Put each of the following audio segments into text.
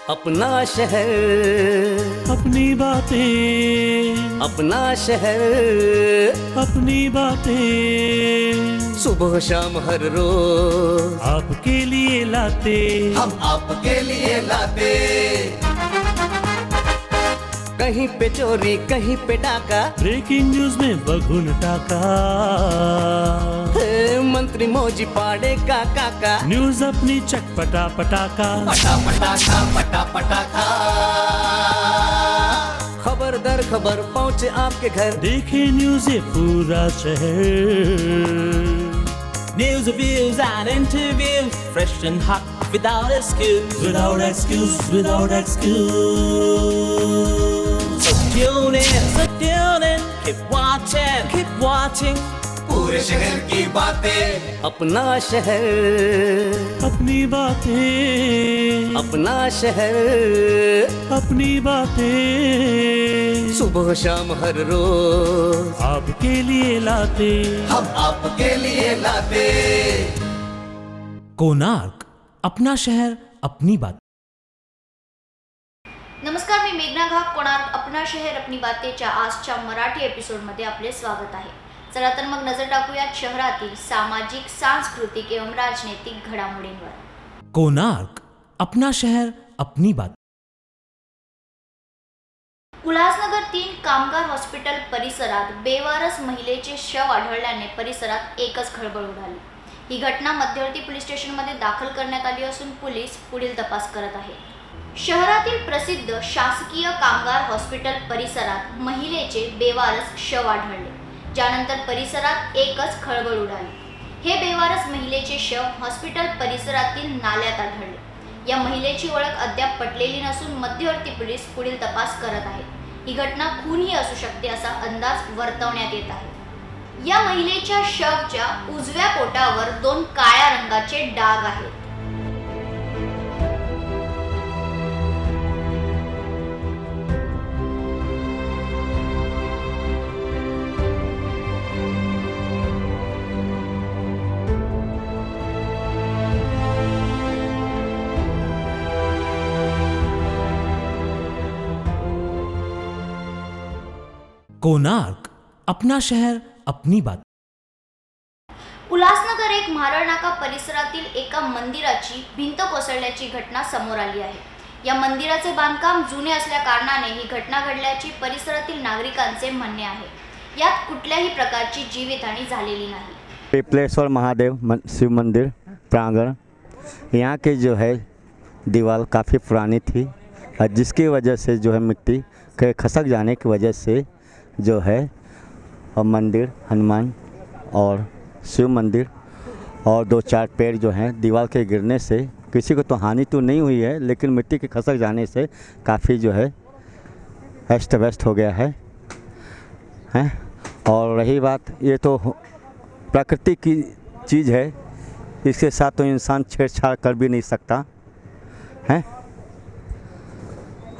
अपना शहर, अपनी बातें, अपना शहर, अपनी बातें, सुबह शाम हर रोज आपके लिए लाते, हम आपके लिए लाते। कहीं पे चोरी, कहीं पे डाका, ब्रेकिंग न्यूज में बगुन टाका, मंत्री मौजी पाड़े का काका, न्यूज अपनी चटपटा पटाका, पटा पटाखा पटा पटाखा। खबर दर खबर पहुँचे आपके घर, देखे न्यूज ये पूरा शहर। News, reviews and interviews, fresh and hot, without excuse. Without excuse, without excuse. So tune in, keep watching. पूरे शहर की बातें, अपना शहर, अपनी बातें, अपना शहर, अपनी बातें, सुबह शाम हर रोज आपके लिए लाते, हम आपके लिए लाते। कोणार्क, अपना शहर अपनी बात. नमस्कार, मी मेघना घाग. कोणार्क अपना शहर अपनी बातेच्या आजच्या मराठी एपिसोडमध्ये आपले स्वागत आहे. चला तर मग नजर टाकूयात शहरातील सामाजिक, सांस्कृतिक एवं राजनैतिक घडामोडींवर. कोणार्क, अपना शहर अपनी बात. उल्हासनगर 3 कामगार हॉस्पिटल परिसरात बेवारस महिलेचे शव आढळल्याने परिसरात एकच खळबळ उडाली. ही घटना मध्यवर्ती पोलीस स्टेशनमध्ये दाखल करण्यात आली असून पोलीस पुढील तपास करत आहेत. शहरातील प्रसिद्ध शासकीय कामगार हॉस्पिटल परिसरात महिलेचे बेवारस शव आढळले, ज्यानंतर परिसरात एकच खळबळ उडाली. हे बेवारस महिलेचे शव हॉस्पिटल परिसरातील नाल्यात आढळले. या महिलेची ओळख अद्याप पटलेली नसून मध्यवर्ती पोलीस पुढील तपास करत आहेत. ही घटना खूनही असू शकते असा अंदाज वर्तवण्यात येत आहे. या महिलेच्या शवच्या उजव्या पोटावर 2 काळ्या रंगाचे डाग आहेत. कोणार्क, अपना शहर अपनी बात. उल्हासनगर 1 म्हारळ नाका परिसरातील एका मंदिराची भिंत कोसळल्याची घटना समोर आली आहे. या मंदिराचे बांधकाम जुने असल्या कारणाने ही घटना घडल्याची परिसरातील नागरिकांचे म्हणणे आहे. यात कुठल्याही प्रकारची जीवितहानी झालेली नाही. पिपलेश्वर महादेव शिव मंदिर प्रांगण, यहाँ के जो है दीवार काफ़ी पुरानी थी और जिसकी वजह से जो है मिट्टी के खसक जाने की वजह से जो है और मंदिर हनुमान और शिव मंदिर और 2-4 पेड़ जो हैं दीवार के गिरने से किसी को तो हानि तो नहीं हुई है, लेकिन मिट्टी के खसक जाने से काफ़ी जो है अस्त व्यस्त हो गया है हैं। और रही बात, ये तो प्रकृति की चीज़ है, इसके साथ तो इंसान छेड़छाड़ कर भी नहीं सकता हैं।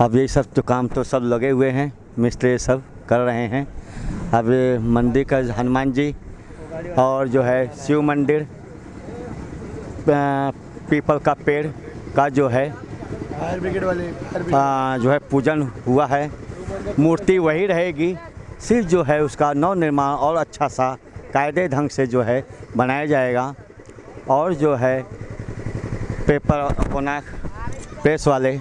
अब ये सब तो काम तो सब लगे हुए हैं, मिस्त्री सब कर रहे हैं. अब ये मंदिर का हनुमान जी और जो है शिव मंदिर, पीपल का पेड़ का जो है फायर ब्रिगेड वाले जो है पूजन हुआ है. मूर्ति वही रहेगी, सिर्फ जो है उसका नव निर्माण और अच्छा सा कायदे ढंग से जो है बनाया जाएगा. और जो है पेपर कोणार्क प्रेस वाले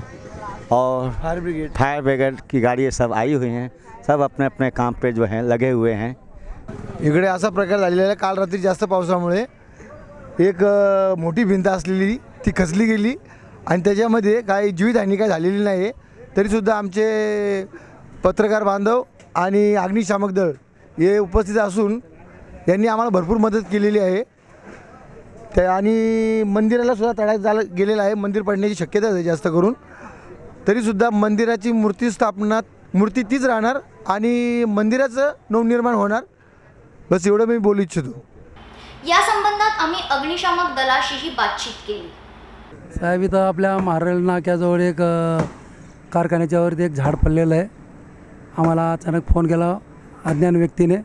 और फायर ब्रिगेड की गाड़ी ये सब आई हुई हैं, सब अपने अपने काम पे जो हैं लगे हुए हैं. इकडे असा प्रकार झालेला आहे. काल रात्री जास्त पावसामुळे एक मोठी भिंत असलेली ती खचली गेली आणि त्याच्यामध्ये काही जीवितहानी काय झालेली नाही आहे. तरीसुद्धा आमचे पत्रकार बांधव आणि अग्निशामक दल हे उपस्थित असून यांनी आम्हाला भरपूर मदत केलेली आहे. त्या आणि मंदिराला सुद्धा तडा झाला गेलेला आहे. मंदिर पडण्याची शक्यता आहे जास्त करून. तरीसुद्धा मंदिराची मूर्ती तीच राहणार आणि मंदिराचं नवनिर्माण होणार, बस एवढं मी बोलू इच्छितो. या संबंधात आम्ही अग्निशामक दलाशीही बातचीत केली. साहेब, इथं आपल्या म्हारळ नाक्याजवळ एक कारखान्याच्यावरती एक झाड पडलेलं आहे. आम्हाला अचानक फोन केला अज्ञान व्यक्तीने,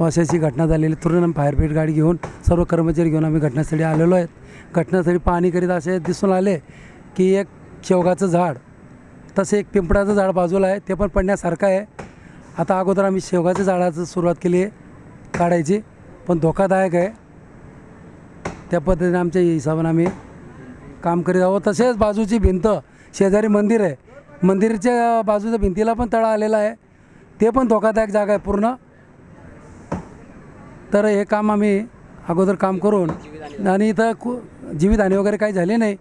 अशी घटना झालेली. तुरंत फायर ब्रिगेड गाडी घेऊन सर्व कर्मचारी घेऊन आम्ही घटनास्थळी आलेलो आहेत. घटनास्थळी पाहणी करीत असे दिसून आले की एक शेवगाचं झाड तसे एक पिंपळाचं झाड बाजूला आहे, ते पण पडण्यासारखं आहे. आता अगोदर आम्ही शेवगाच्या झाडाचं सुरुवात केली आहे काढायची, पण धोकादायक आहे. त्या पद्धतीने आमच्या हिशोबाने आम्ही काम करीत आहोत. तसेच बाजूची भिंत, शेजारी मंदिर आहे, मंदिरच्या बाजूच्या भिंतीला पण तळा आलेला आहे, ते पण धोकादायक जागा आहे पूर्ण. तर हे काम आम्ही अगोदर काम करून आणि इथं जीवितहानी वगैरे काही झाली नाही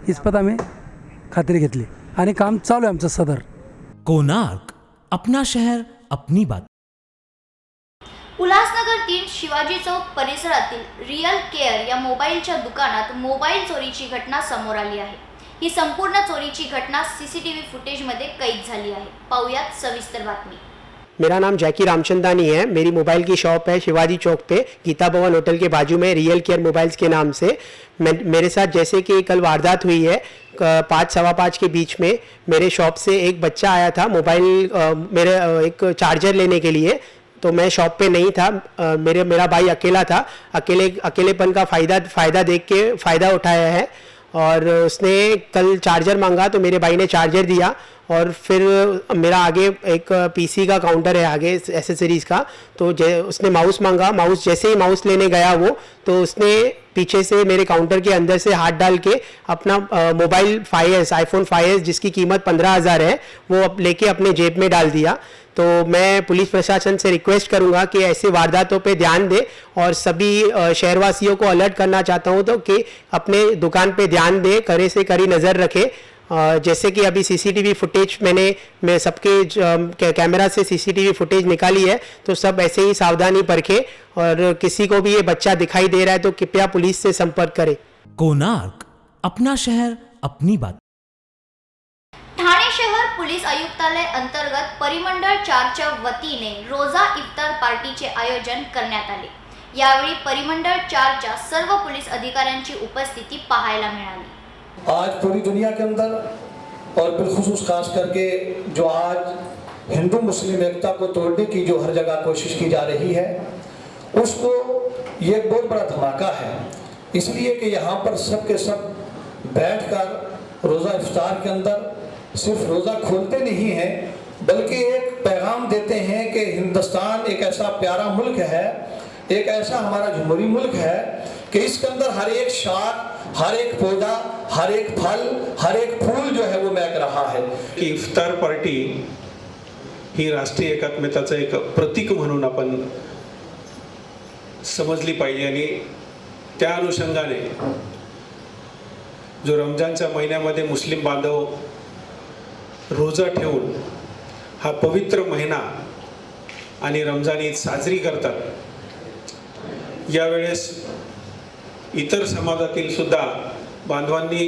इस्पत आम्ही खात्री घेतली आणि काम चालू आहे आमचं सदर. कोणार्क अपना शहर अपनी बात. उल्हासनगर 3 शिवाजी चौक परिसरातील रियल केअर या मोबाईलच्या दुकानात मोबाईल चोरीची घटना समोर आली आहे. ही संपूर्ण चोरीची घटना सीसीटीव्ही फुटेजमध्ये कैद झाली आहे. पाहुयात सविस्तर बातमी. मेरा नाम जैकी रामचंदानी है. मेरी मोबाइल की शॉप है शिवाजी चौक पे, गीता भवन होटल के बाजू में, रियल केयर मोबाइल्स के नाम से. मेरे साथ जैसे कि कल वारदात हुई है 5 सवा 5 के बीच में, मेरे शॉप से एक बच्चा आया था मोबाइल मेरे एक चार्जर लेने के लिए. तो मैं शॉप पे नहीं था, मेरा भाई अकेला था. अकेलेपन का फ़ायदा देख के फ़ायदा उठाया है और उसने कल चार्जर मांगा तो मेरे भाई ने चार्जर दिया. और फिर मेरा आगे एक पीसी का काउंटर है आगे एसेसरीज़ का, तो उसने माउस मांगा. माउस जैसे ही माउस लेने गया वो, तो उसने पीछे से मेरे काउंटर के अंदर से हाथ डाल के अपना मोबाइल 5S आईफोन 5S जिसकी कीमत 15,000 है वो लेके अपने जेब में डाल दिया. तो मैं पुलिस प्रशासन से रिक्वेस्ट करूंगा कि ऐसे वारदातों पे ध्यान दे और सभी शहरवासियों को अलर्ट करना चाहता हूं तो कि अपने दुकान पे ध्यान दे, करे से कड़ी नज़र रखे. जैसे कि अभी सीसीटीवी फुटेज मैं सबके कैमरा से सीसीटीवी फुटेज निकाली है, तो सब ऐसे ही सावधानी परखे और किसी को भी ये बच्चा दिखाई दे रहा है तो कृपया पुलिस से संपर्क करें. कोणार्क अपना शहर अपनी बात. ठाणे शहर पोलीस आयुक्तालय अंतर्गत परिमंडळ 4च्या वतीने रोजा इफ्तार पार्टीचे आयोजन करण्यात आले. यावेळी परिमंडळ 4च्या सर्व पोलीस अधिकाऱ्यांची उपस्थिती पाहायला मिळाली. आज पूरी दुनिया के अंदर और बिलखुसूस खास करके जो आज हिंदू मुस्लिम एकता को तोड़ने की जो हर जगह कोशिश की जा रही है, उसको ये एक बहुत बड़ा धमाका है. इसलिए कि यहाँ पर सब के सब बैठकर रोज़ा इफ्तार के अंदर सिर्फ रोज़ा खोलते नहीं हैं, बल्कि एक पैगाम देते हैं कि हिंदुस्तान एक ऐसा प्यारा मुल्क है, एक ऐसा हमारा जमहूरी मुल्क है कि इसके अंदर हर एक शाख, हर एक पौधा, हर एक फल, हर एक फूल जो है वो महक रहा है. की इफ्तार पार्टी ही राष्ट्रीय एकात्मतेचं एक प्रतीक म्हणून आपण समजली पाहिजे आणि त्या अनुषंगाने जो रमजानच्या महिन्यामध्ये मुस्लिम बांधव रोजा ठेवून हा पवित्र महिना आणि रमजान ईद साजरी करतात, यावेळेस इतर समाजातील सुद्धा बांधवांनी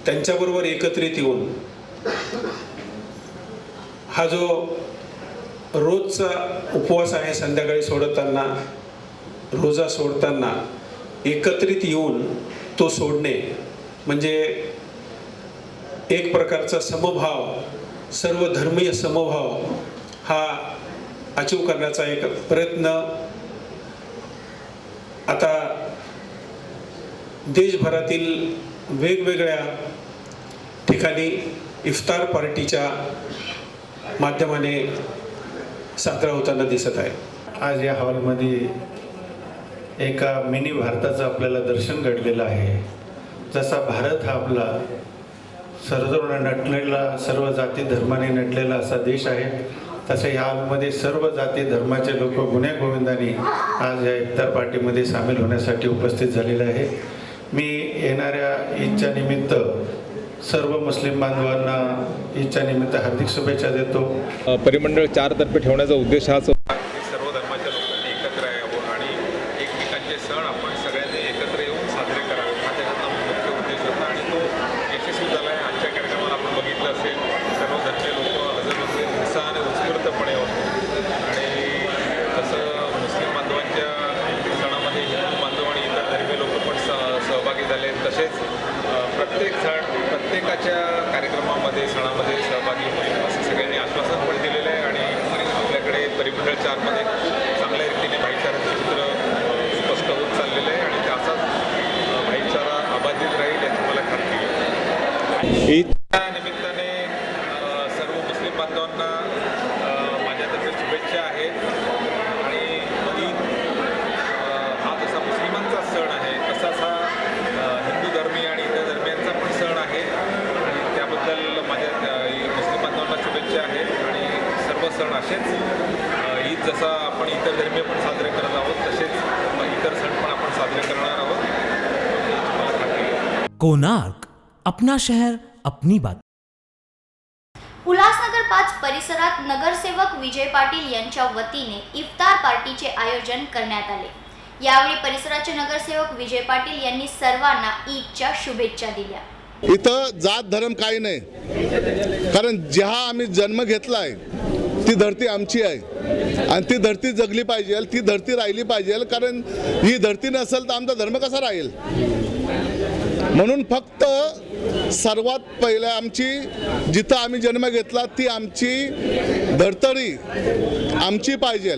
त्यांच्याबरोबर एकत्रित येऊन हा जो रोजचा उपवास आहे संध्याकाळी सोडताना, रोजा सोडताना एकत्रित येऊन तो सोडणे म्हणजे एक प्रकारचा समभाव, सर्व धर्मीय समभाव हा अचीव करण्याचा एक प्रयत्न आता देशभरातील वेगवेगळ्या ठिकाणी इफ्तार पार्टीच्या माध्यमाने साजरा होताना दिसत आहे. आज या हॉलमध्ये एका मिनी भारताचं आपल्याला दर्शन घडलेलं आहे. जसा भारत हा आपला सर्व नटलेला, सर्व जाती धर्माने नटलेला असा देश आहे, तसे या हॉलमध्ये सर्व जाती धर्माचे लोक गुण्यागोविंदाने आज या इफ्तार पार्टीमध्ये सामील होण्यासाठी उपस्थित झालेले आहे. मी येणाऱ्या ईदच्या निमित्त सर्व मुस्लिम बांधवांना ईदच्या निमित्त हार्दिक शुभेच्छा देतो. परिमंडळ 4 तर्फे ठेवण्याचा उद्देश हाच होता की सर्व धर्माच्या लोकांनी एकत्र यावं आणि एकमेकांचे सण आपण सगळ्यांनी एकत्र येऊन साजरे करावे, हा त्याचा मुख्य उद्देश होता आणि तो यशस्वी झाला आहे. आजच्या कार्यक्रमाला आपण बघितलं असेल सर्व धर्मीय लोक हजर होते, उत्साहाने उत्स्फूर्तपणे होते आणि तसं मुस्लिम बांधवांच्या सणामध्ये हिंदू बांधव आणि इतर धर्मीय लोक पण सहभागी झाले. तसेच प्रत्येकाच्या कार्यक्रमामध्ये सणामध्ये सहभागी होईल असं सगळ्यांनी आश्वासन पण दिलेलं आहे आणि आपल्याकडे परिमंडळ 4मध्ये चांगल्या रीतीने भाईचाराचं चित्र स्पष्ट होत चाललेलं आहे आणि त्याचाच भाईचारा अबाधित राहील याची मला खात्री आहे. ईदच्या निमित्ताने कोणार्क अपना शहर अपनी बात. उल्हासनगर 5 परिसरात नगरसेवक विजय पाटील यांच्या वतीने इफ्तार पार्टीचे आयोजन करण्यात आले. यावेळी परिसराचे नगरसेवक विजय पाटील यांनी सर्वांना ईदच्या शुभेच्छा दिल्या. इथं जात धर्म काही नाही, कारण ज्या आम्ही जन्म घेतला आहे ती धरती आमची आहे आणि ती धरती जगली पाहिजे, ती धरती राहिली पाहिजे. कारण ही धरती नसेल तर आमचा धर्म कसा राहील. म्हणून फक्त सर्वात पहिले आमची जिथं आम्ही जन्म घेतला ती आमची धरतरी आमची पाहिजे.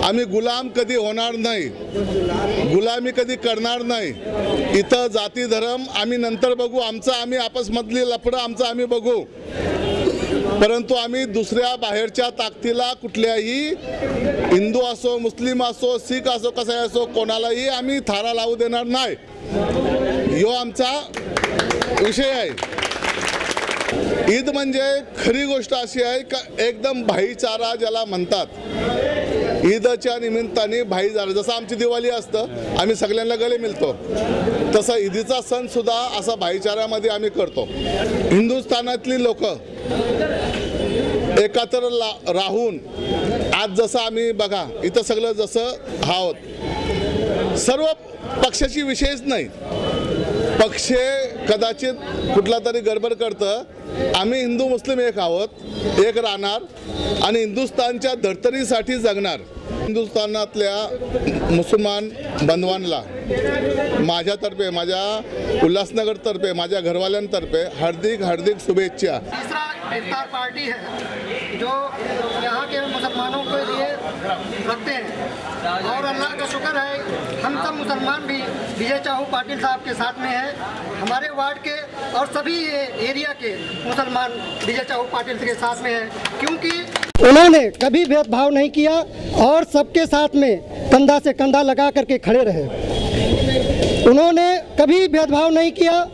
आम्ही गुलाम कधी होणार नाही, गुलामी कधी करणार नाही. इथं जाती धर्म आम्ही नंतर बघू, आमचं आम्ही आपसमधली लफडं आमचं आम्ही बघू, परंतु आम्ही दुसऱ्या बाहेरच्या ताकदीला कुठल्याही हिंदू असो, मुस्लिम असो, शीख असो, कसा असो, कोणालाही आम्ही थारा लावू देणार नाही. यो आमचा विषय आहे. ईद म्हणजे खरी गोष्ट अशी आहे का एकदम भाईचारा ज्याला म्हणतात. ईदच्या निमित्ताने भाईचारा, जसं आमची दिवाळी असतं आम्ही सगळ्यांना गले मिळतो, तसं ईदीचा सण सुद्धा असा भाईचाऱ्यामध्ये आम्ही करतो. हिंदुस्थानातली लोक एकत्र राहून आज जसं आम्ही बघा इथं सगळं जसं आहोत, सर्व पक्षाची विषयच नाही. पक्ष कदाचित कुठला तरी गडबड करतं. आम्ही हिंदू मुस्लिम एक आहोत, एक राहणार आणि हिंदुस्थानच्या धर्तरीसाठी जगणार. हिंदुस्थानातल्या मुसलमान बांधवांना माझ्यातर्फे, माझ्या उल्हासनगरतर्फे, माझ्या घरवाल्यांतर्फे हार्दिक हार्दिक शुभेच्छा. तीसरा इफ्तार पार्टी है जो यहाँ के मुसलमानों के लिए रखते हैं और अल्लाह का शुक्र है हम सब मुसलमान भी विजय चाहू पाटिल साहब के साथ में हैं. हमारे वार्ड के और सभी एरिया के मुसलमान विजय चाहू पाटिल के साथ में हैं, क्योंकि उन्होंने कभी भेदभाव नहीं किया और सबके साथ में कंधा से कंधा लगा करके खड़े रहे. उन्होंने कभी भेदभाव नहीं किया,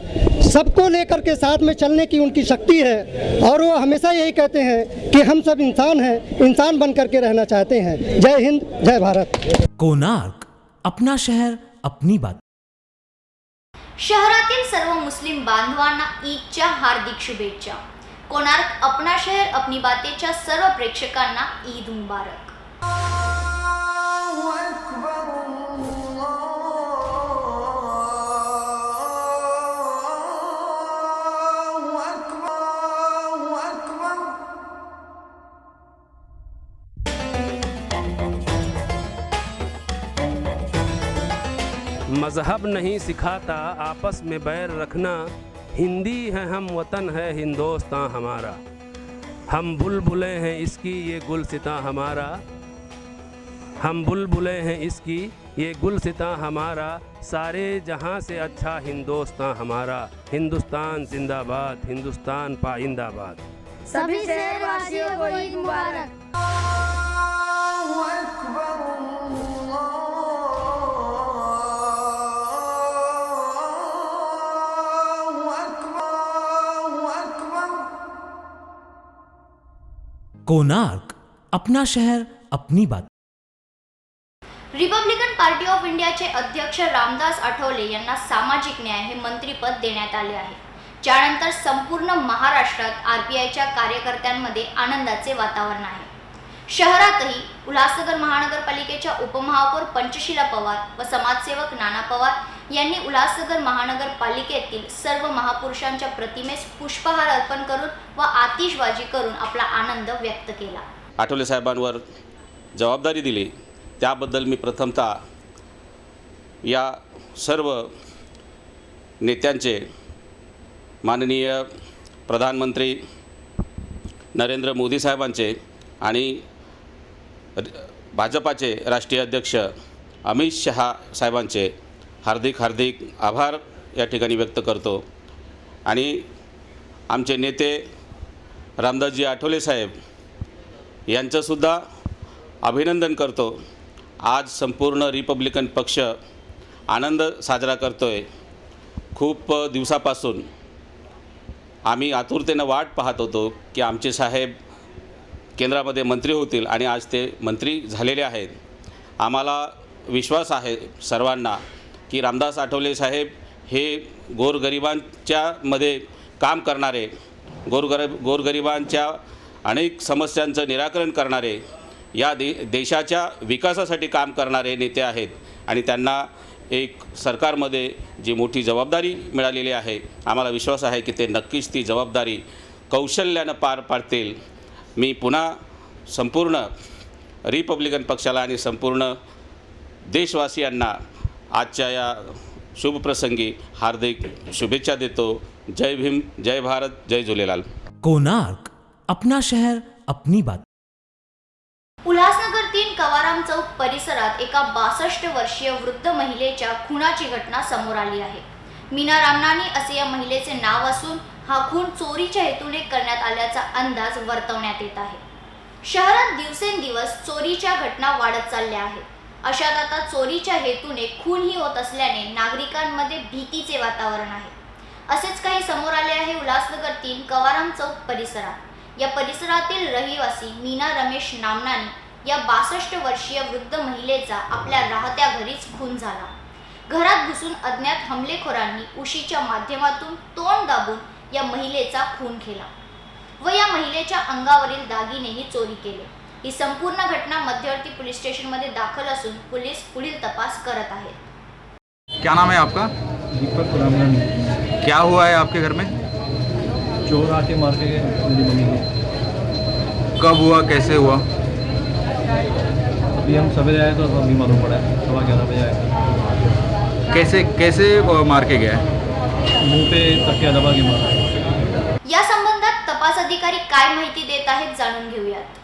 सबको लेकर के साथ में चलने की उनकी शक्ति है और वो हमेशा यही कहते हैं कि हम सब इंसान हैं, इंसान बन करके रहना चाहते हैं. जय हिंद, जय भारत. कोणार्क अपना शहर अपनी बात. शहरातील सर्व मुस्लिम बांधवांना ईदच्या हार्दिक शुभेच्छा. कोणार्क अपना शहर अपनी बातेच्या सर्व प्रेक्षकांना ईद मुबारक. मज़हब नहीं सिखाता आपस में बैर रखना, हिंदी है हम वतन है हिंदुस्तान हमारा. हम बुलबुले हैं इसकी ये गुलसिता हमारा, हम बुलबुले हैं इसकी ये गुलसिता हमारा. सारे जहां से अच्छा हिंदुस्तान हमारा. हिंदुस्तान जिंदाबाद, हिंदुस्तान पाइंदाबाद. सभी शहरवासियों को ईद मुबारक. कोणार्क अपना शहर अपनी बात. रिपब्लिकन पार्टी ऑफ इंडियाचे अध्यक्ष रामदास आठवले यांना सामाजिक न्याय हे मंत्रिपद देण्यात आले आहे. त्यानंतर संपूर्ण महाराष्ट्रात आरपीआयच्या कार्यकर्त्यांमध्ये आनंदाचे वातावरण आहे. शहरातही उल्हासनगर महानगरपालिकेच्या उपमहापौर पंचशीला पवार व समाजसेवक नाना पवार यांनी उल्हासनगर महानगरपालिकेतील सर्व महापुरुषांच्या प्रतिमेस पुष्पहार अर्पण करून व आतिषबाजी करून आपला आनंद व्यक्त केला. आठवले साहेबांवर जबाबदारी दिली त्याबद्दल मी प्रथमतः या सर्व नेत्यांचे, माननीय प्रधानमंत्री नरेंद्र मोदी साहेबांचे आणि भाजपाचे राष्ट्रीय अध्यक्ष अमित शहा साहेबांचे हार्दिक हार्दिक आभार या ठिकाणी व्यक्त करतो. आणि आमचे नेते रामदासजी आठवले साहेब यांचंसुद्धा अभिनंदन करतो. आज संपूर्ण रिपब्लिकन पक्ष आनंद साजरा करतो आहे. खूप दिवसापासून आम्ही आतुरतेनं वाट पाहत होतो की आमचे साहेब केंद्रामध्ये मंत्री होतील आणि आज ते मंत्री झालेले आहेत. आम्हाला विश्वास आहे सर्वांना की रामदास आठवले साहेब हे गोरगरिबांच्यामध्ये काम करणारे, गोरगरिबांच्या अनेक समस्यांचं निराकरण करणारे, या देशाच्या विकासासाठी काम करणारे नेते आहेत आणि त्यांना एक सरकारमध्ये जी मोठी जबाबदारी मिळालेली आहे, आम्हाला विश्वास आहे की ते नक्कीच ती जबाबदारी कौशल्यानं पार पाडतील. मी पुन्हा संपूर्ण रिपब्लिकन पक्षाला आणि संपूर्ण देशवासियांना आजच्या या शुभप्रसंगी हार्दिक शुभेच्छा देतो. जय भीम, जय भारत, जय झूलेलाल. कोणार्क, अपना शहर अपनी बात. उल्हासनगर 3 कवाराम चौक परिसरात एका 62 वर्षीय वृद्ध महिलेच्या खुनाची घटना समोर आली आहे. मीना रामनानी असे या महिलेचे नाव असून हा खून चोरीच्या हेतूने करण्यात आल्याचा अंदाज वर्तवण्यात येत आहे. शहरात दिवसेंदिवस चोरीच्या घटना वाढत चालल्या आहेत. अशात आता चोरीच्या हेतूने खूनही होत असल्याने नागरिकांमध्ये भीतीचे वातावरण आहे. असेच काही समोर आले आहे उल्हासनगर 3 कवाराम चौक परिसरात. या परिसरातील रहिवासी मीना रमेश नामनानी या 62 वर्षीय वृद्ध महिलेचा आपल्या राहत्या घरीच खून झाला. घरात घुसून अज्ञात हमलेखोरांनी उशीच्या माध्यमातून तोंड दाबून या महिलेचा खून केला व या महिलेच्या अंगावरील दागिनेही चोरी केले. ही संपूर्ण घटना मध्यवर्ती पोलीस स्टेशनमध्ये दाखल असून पोलीस पुढील तपास करत आहेत. क्या नाम है आपका? दीपक रामनानी. क्या हुआ है आपके घर में? चोर आके मार के गए मेरी मम्मी को. कब हुआ, कैसे हुआ? अभी हम सवेरे आए तो अभी मालूम पड़ा है, 11:15 बजे आए. कैसे कैसे मार के गया? मुंह पे तकिया दबा के मारा. या संबंधात तपास अधिकारी काय माहिती देत आहेत जाणून घेऊयात.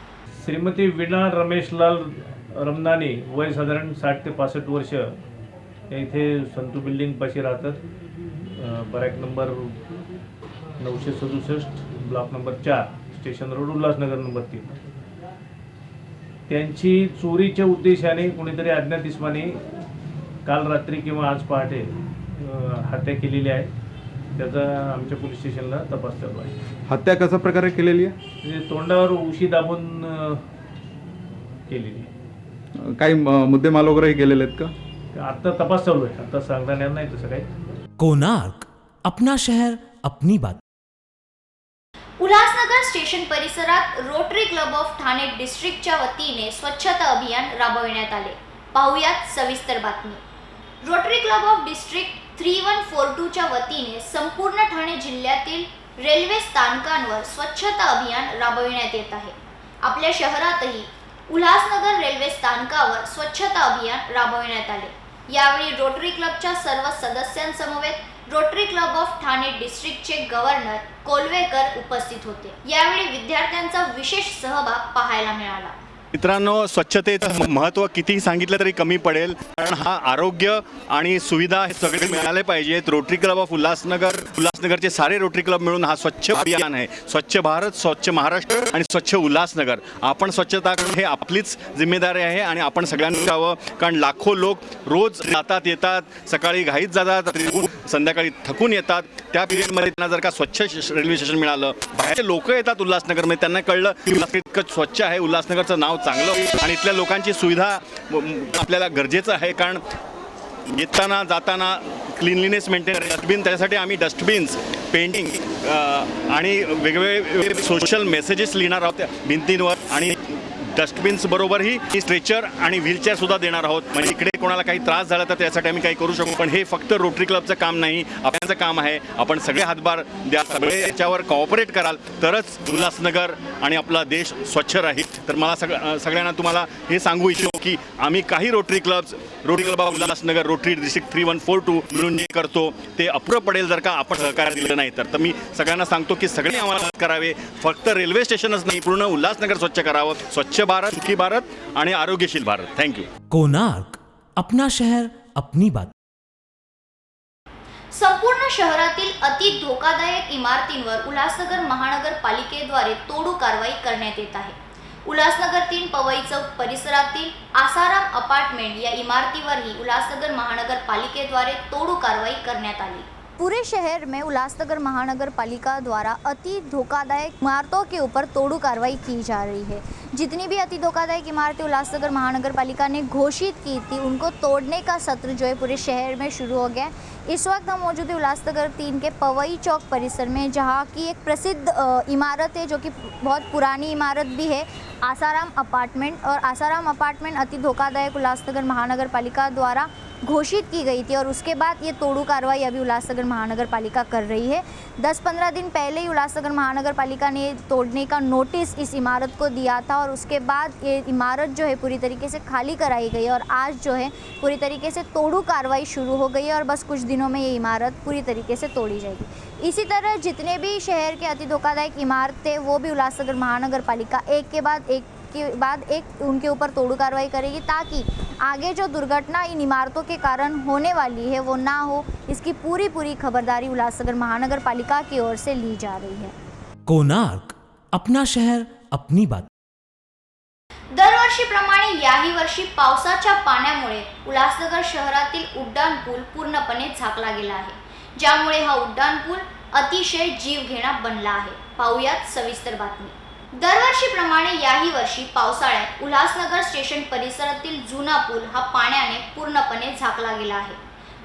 श्रीमती वीणा रमेशलाल रमनानी, वय साधारण 60 ते 65 वर्ष, इथे संतू बिल्डिंग पाशी राहतात. Barrack number 967, block number 4, station road, Ulhasnagar number 3. त्यांची चोरीच्या उद्देशाने कोणीतरी अज्ञात इस्माने काल रात्री किंवा आज पहाटे हत्या केलेली आहे. त्याचा आमच्या पोलीस स्टेशनला तपास चालू आहे. हत्या कशा प्रकारे केलेली आहे? म्हणजे तोंडावर उशी दाबून केलेली आहे. काही मुद्देमाल वगैरे केलेले आहेत का? आता तपास चालू आहे, आता सांगता येणार नाही तसं काही. कोणार्क, अपना शहर अपनी बात. उल्हासनगर स्टेशन परिसरात रोटरी क्लब ऑफ ठाणे डिस्ट्रिक्टच्या वतीने स्वच्छता अभियान राबविण्यात आले. पाहुयात सविस्तर बातमी. रोटरी क्लब ऑफ डिस्ट्रिक्ट 3142च्या वतीने संपूर्ण ठाणे जिल्ह्यातील रेल्वे स्थानकांवर स्वच्छता अभियान राबविण्यात येत आहे. आपल्या शहरातही उल्हासनगर रेल्वे स्थानकावर स्वच्छता अभियान राबविण्यात आले. यावेळी रोटरी क्लबच्या सर्व सदस्यांसमवेत रोटरी क्लब ऑफ ठाणे डिस्ट्रिक्टचे गव्हर्नर कोलवेकर उपस्थित होते. यावेळी विद्यार्थ्यांचा विशेष सहभाग पाहायला मिळाला. मित्रांनो, स्वच्छतेचं महत्त्व कितीही सांगितलं तरी कमी पडेल, कारण हा आरोग्य आणि सुविधा हे सगळे मिळाले पाहिजेत. रोटरी क्लब ऑफ उल्हासनगरचे सारे रोटरी क्लब मिळून हा स्वच्छ अभियान आहे. स्वच्छ भारत, स्वच्छ महाराष्ट्र आणि स्वच्छ उल्हासनगर. आपण स्वच्छता हे आपलीच जिम्मेदारी आहे आणि आपण सगळ्यांनी करावं, कारण लाखो लोक रोज जातात येतात, सकाळी घाईत जातात, संध्याकाळी थकून येतात. त्या पिरियडमध्ये त्यांना जर का स्वच्छ रेल्वे स्टेशन मिळालं, बाहेरचे लोक येतात उल्हासनगरमध्ये, त्यांना कळलं की इतकं स्वच्छ आहे, उल्हासनगरचं नाव चांगलं आणि इथल्या लोकांची सुविधा आपल्याला गरजेचं आहे. कारण येताना जाताना क्लिनलीनेस मेंटेन, डस्टबिन, त्याच्यासाठी आम्ही डस्टबिन्स, पेंटिंग आणि वेगवेगळे सोशल मेसेजेस लिहिणार आहोत भिंतींवर आणि डस्टबिन्स बरोबरही स्ट्रेचर आणि व्हीलचेअरसुद्धा देणार आहोत. म्हणजे इकडे कोणाला काही त्रास झाला तर त्यासाठी आम्ही काही करू शकू. पण हे फक्त रोटरी क्लबचं काम नाही, आपल्याचं काम आहे. आपण सगळे हातभार द्या, सगळे याच्यावर कॉपरेट कराल तरच उल्हासनगर आणि आपला देश स्वच्छ राहील. तर मला सगळ्यांना तुम्हाला हे सांगू इच्छितो की आम्ही काही rotary Club of Ulhasnagar, rotary district 3142 मिळून जे करतो ते अपुरं पडेल जर का आपण सहकार्य दिलं नाही तर. मी सगळ्यांना सांगतो की सगळे आम्हाला करावे. फक्त रेल्वे स्टेशनच नाही, पूर्ण उल्हासनगर स्वच्छ करावं. स्वच्छ भारत, सुखी भारत आणि आरोग्यशील भारत. थँक्यू. कोणार्क, अपना शहर अपनी बात. संपूर्ण शहरातील अति धोकादायक इमारतींवर उल्हासनगर महानगरपालिकेद्वारे तोडू कारवाई करण्यात येत आहे. उल्हासनगर 3 पवई चौक परिसरातील आसाराम अपार्टमेंट या इमारतीवरही उल्हासनगर महानगरपालिकेद्वारे तोडू कारवाई करण्यात आली. पूरे शहर में उल्लासनगर महानगर पालिका द्वारा अति धोखादायक इमारतों के ऊपर तोड़ू कार्रवाई की जा रही है। जितनी भी अति धोखादायक इमारतें उल्लासनगर महानगर पालिका ने घोषित की थी उनको तोड़ने का सत्र जो है पूरे शहर में शुरू हो गया है। इस वक्त हम मौजूद है उल्लासनगर 3 के पवई चौक परिसर में, जहाँ की एक प्रसिद्ध इमारत है जो कि बहुत पुरानी इमारत भी है, आसाराम अपार्टमेंट। और आसाराम अपार्टमेंट अति धोखादायक उल्लासनगर महानगर पालिका द्वारा घोषित की गई थी और उसके बाद ये तोड़ू कार्रवाई अभी उल्लासनगर महानगर पालिका कर रही है। 10-15 दिन पहले ही उल्लासनगर महानगर पालिका ने तोड़ने का नोटिस इस इमारत को दिया था और उसके बाद ये इमारत जो है पूरी तरीके से खाली कराई गई और आज जो है पूरी तरीके से तोड़ू कार्रवाई शुरू हो गई है और बस कुछ दिनों में ये इमारत पूरी तरीके से तोड़ी जाएगी। इसी तरह जितने भी शहर के अति धोखादायक इमारतें वो भी उल्लासनगर महानगर पालिका एक के बाद एक उनके ऊपर तोड़ू कार्रवाई करेगी, ताकि आगे जो दुर्घटना इन इमारतों के कारण होने वाली है वो ना हो। इसकी पूरी खबरदारी उल्लासनगर महानगर पालिका की ओर से ली जा रही है। कोणार्क, अपना शहर अपनी बात। दरवर्षीप्रमाणे याही वर्षी पावसाच्या पाण्यामुळे उल्हासनगर शहरातील उड्डाणपूल पूर्णपणे झाकला गेला आहे, ज्यामुळे हा उड्डाणपूल अतिशय जीवघेणा बनला आहे। पाहूयात सविस्तर बातमी। दरवर्षीप्रमाणे याही वर्षी पावसाळ्यात उल्हासनगर स्टेशन परिसरातील जुना पूल हा पाण्याने पूर्णपणे झाकला गेला आहे।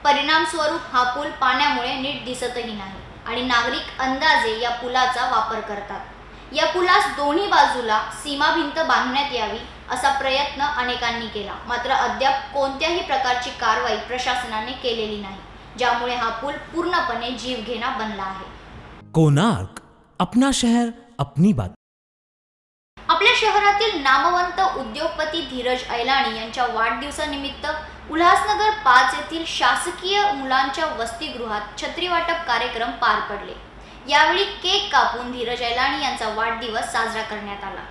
परिणाम स्वरूप हा पूल पाण्यामुळे नीट दिसतही नाही आणि नागरिक अंदाजे या पुलाचा वापर करतात। या पुलास दोन्ही बाजूला सीमा भिंत बांधण्यात यावी असा प्रयत्न अनेकांनी केला, मात्र अद्याप कोणत्याही प्रकारची कारवाई प्रशासनाने केलेली नाही, ज्यामुळे हा पूल पूर्णपणे जीवघेणा बनला आहे। कोणार्क, अपना शहर अपनी बात। आपल्या शहरातील नामवंत उद्योगपती धीरज ऐलाणी यांच्या वाढदिवसानिमित्त उल्हासनगर 5 येथील शासकीय मुलांच्या वसतिगृहात छत्री वाटप कार्यक्रम पार पडले। यावेळी केक कापून धीरज ऐलाणी यांचा वाढदिवस साजरा करण्यात आला।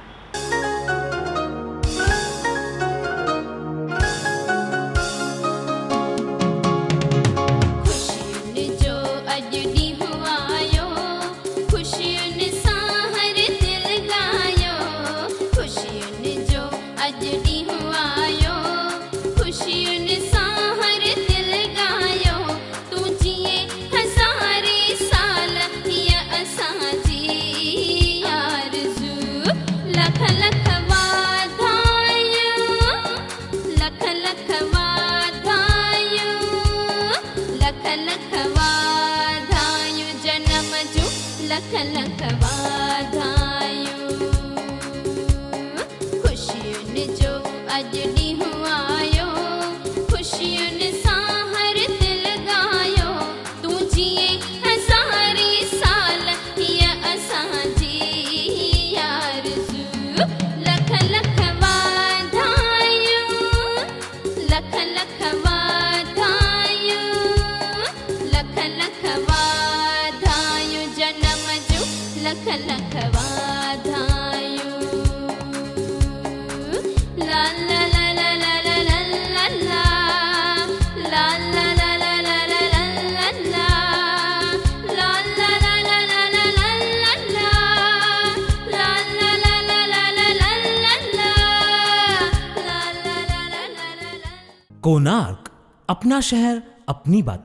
कोणार्क, अपना शहर अपनी बात।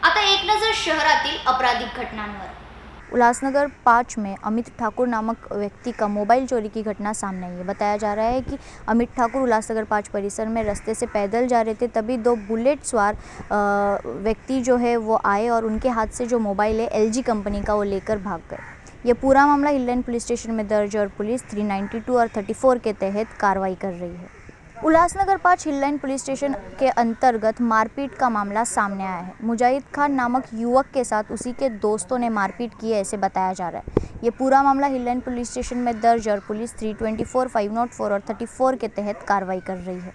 आता एक नजर शहरातील आपराधिक घटनांवर। उल्लासनगर 5 में अमित ठाकुर नामक व्यक्ति का मोबाइल चोरी की घटना सामने आई है। बताया जा रहा है कि अमित ठाकुर उल्लासनगर 5 परिसर में रास्ते से पैदल जा रहे थे, तभी 2 बुलेट सवार व्यक्ति जो है वो आए और उनके हाथ से जो मोबाइल है LG कंपनी का वो लेकर भाग गए। ये पूरा मामला हिल पुलिस स्टेशन में दर्ज और पुलिस 392 और 34 के तहत कार्रवाई कर रही है। उल्लासनगर 5 हिल पुलिस स्टेशन के अंतर्गत मारपीट का मामला सामने आया है। मुजाहिद खान नामक युवक के साथ उसी के दोस्तों ने मारपीट की है, ऐसे बताया जा रहा है। ये पूरा मामला हिल पुलिस स्टेशन में दर्ज और पुलिस 324, 504 और 34 के तहत कार्रवाई कर रही है।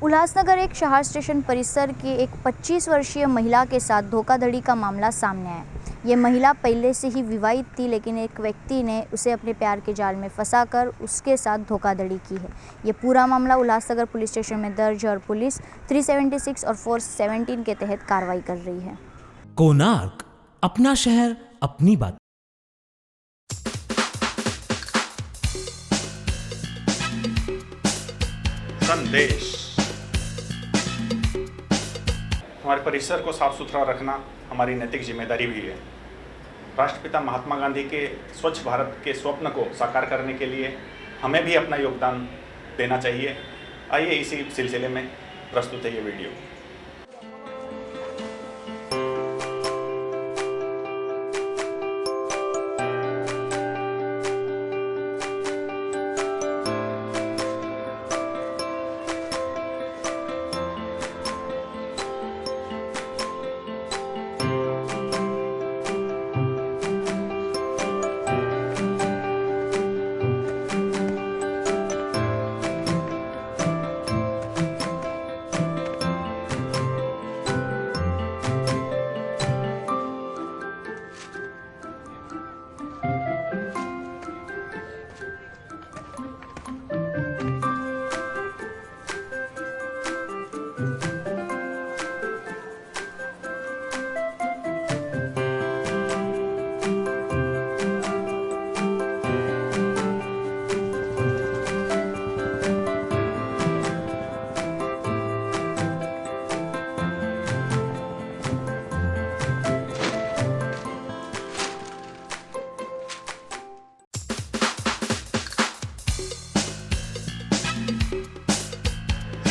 उल्लासनगर एक शहर स्टेशन परिसर की एक 25 वर्षीय महिला के साथ धोखाधड़ी का मामला सामने आया। ये महिला पहले से ही विवाहित थी, लेकिन एक व्यक्ति ने उसे अपने प्यार के जाल में फंसाकर उसके साथ धोखाधड़ी की है। ये पूरा मामला उल्लासनगर पुलिस स्टेशन में दर्ज और पुलिस 376 और 417 के तहत कार्रवाई कर रही है। कोणार्क, अपना शहर अपनी बात। संदेश। हमारे परिसर को साफ सुथरा रखना हमारी नैतिक जिम्मेदारी भी है। राष्ट्रपिता महात्मा गांधी के स्वच्छ भारत के स्वप्न को साकार करने के लिए हमें भी अपना योगदान देना चाहिए। आइए इसी सिलसिले में प्रस्तुत है ये वीडियो।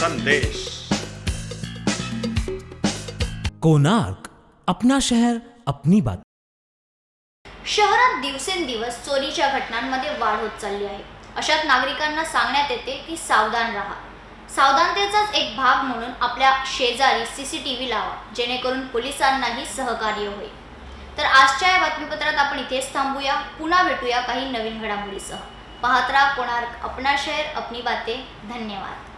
संदेश। कोणार्क, अपना शहर अपनी बात। शहरात दिवसेंदिवस चोरीच्या घटनांमध्ये वाढ होत चालली आहे। अशात नागरिकांना सांगण्यात येते की सावधान राहा। सावधानतेचाच एक भाग म्हणून आपल्या शेजारी CCTV लावा, जेणेकरून पोलिसांनाही सहकार्य होईल। तर आजच्या या बातमीपत्रात आपण इथेच थांबूया। पुन्हा भेटूया काही नवीन घडामोडीसह। पाहत राहा कोणार्क, अपना शहर अपनी बातें। धन्यवाद।